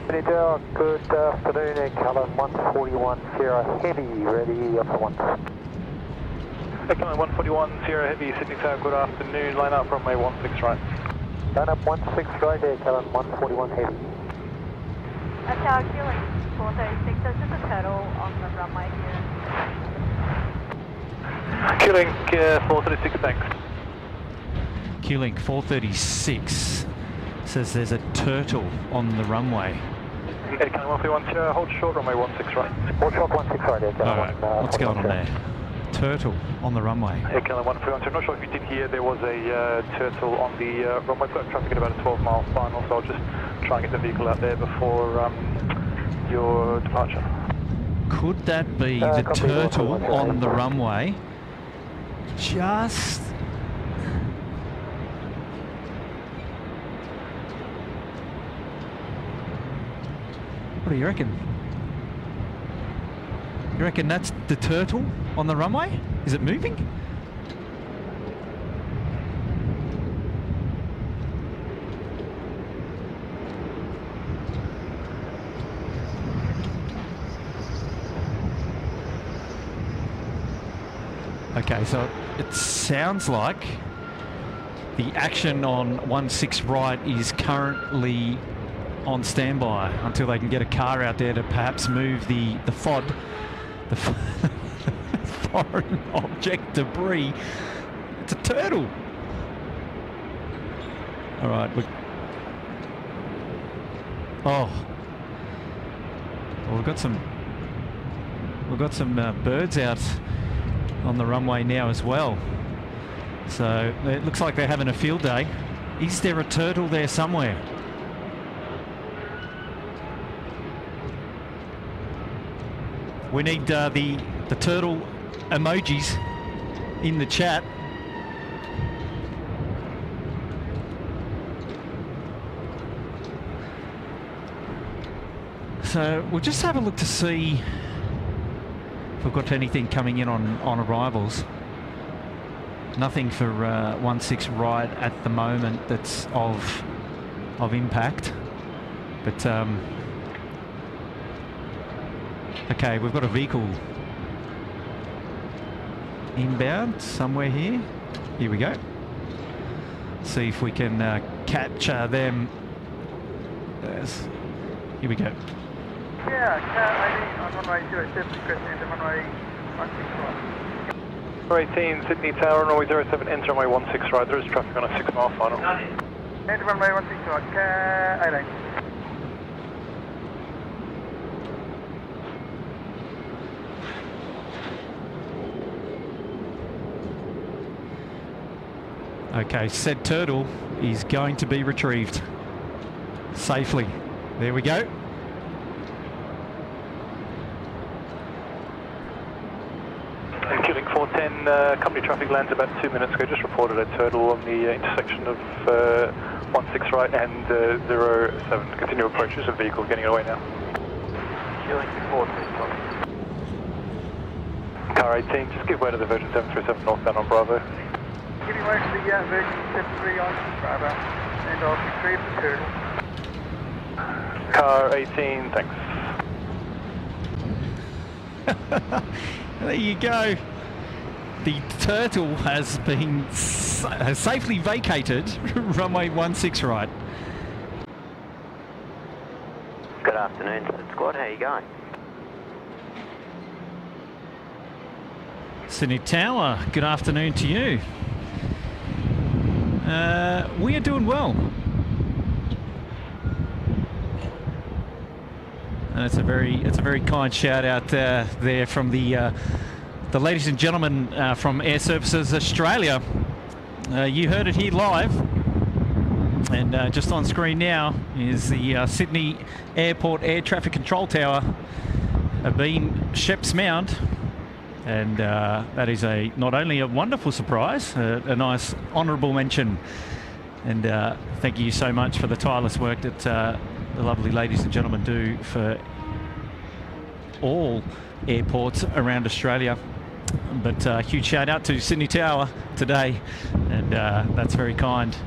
Sydney Tower, good afternoon, Air Cullen 141 Sierra Heavy, ready up for once. Air Cullen 141 Sierra Heavy, Sydney Tower, good afternoon, line up runway 16 right. Line up 16 right, Air Cullen 141 Heavy. Tower Q-Link 436, there's just a turtle on the runway here. Q-Link 436, thanks. Q-Link 436 says there's a turtle on the runway. Air Cullen 141 Sierra, hold short, runway 16 right. Hold short 16 right, Air Cullen. Alright, what's going on there? Turtle on the runway. Air Cullen 141 Sierra, not sure if you did hear, there was a turtle on the runway. Got traffic at about a 12-mile final, so I'll just try and get the vehicle out there before your departure. Could that be the turtle on the runway? Just... What do you reckon? You reckon that's the turtle on the runway? Is it moving? Okay, so it sounds like the action on 16 right is currently on standby until they can get a car out there to perhaps move the FOD, the foreign object debris. It's a turtle. All right. Well, we've got some birds out on the runway now as well. So it looks like they're having a field day. Is there a turtle there somewhere? We need the turtle emojis in the chat. So we'll just have a look to see if we've got anything coming in on arrivals. Nothing for 16 right at the moment that's of impact, but okay, we've got a vehicle inbound somewhere here. Here we go. See if we can catch them. Here we go. Yeah, cat ID on runway 07, Chris, enter runway 16 right. 18 Sydney Tower, runway 07, enter runway 16 right. There is traffic on a 6-mile final. Enter runway 16 right, cat 18. Okay, said turtle is going to be retrieved safely. There we go. Q-Link 410, company traffic lands about 2 minutes ago. Just reported a turtle on the intersection of 16 right and 07. Continue approach. There's a vehicle getting away now. Q-Link 410. Car 18, just give way to the Virgin 737 northbound on Bravo. Giving way to the Virgin 73 on Bravo, and I'll retrieve the turtle. Car 18, thanks. There you go. The turtle has safely vacated runway 16 right. Good afternoon, SydSquad, how you going? Sydney Tower, good afternoon to you. We are doing well. And it's a very kind shout out there from the ladies and gentlemen from Air Services Australia. You heard it here live, and just on screen now is the Sydney Airport Air Traffic Control Tower being Sheps Mount. And that is not only a wonderful surprise, a nice honourable mention. And thank you so much for the tireless work that the lovely ladies and gentlemen do for all airports around Australia. But huge shout out to Sydney Tower today, and that's very kind.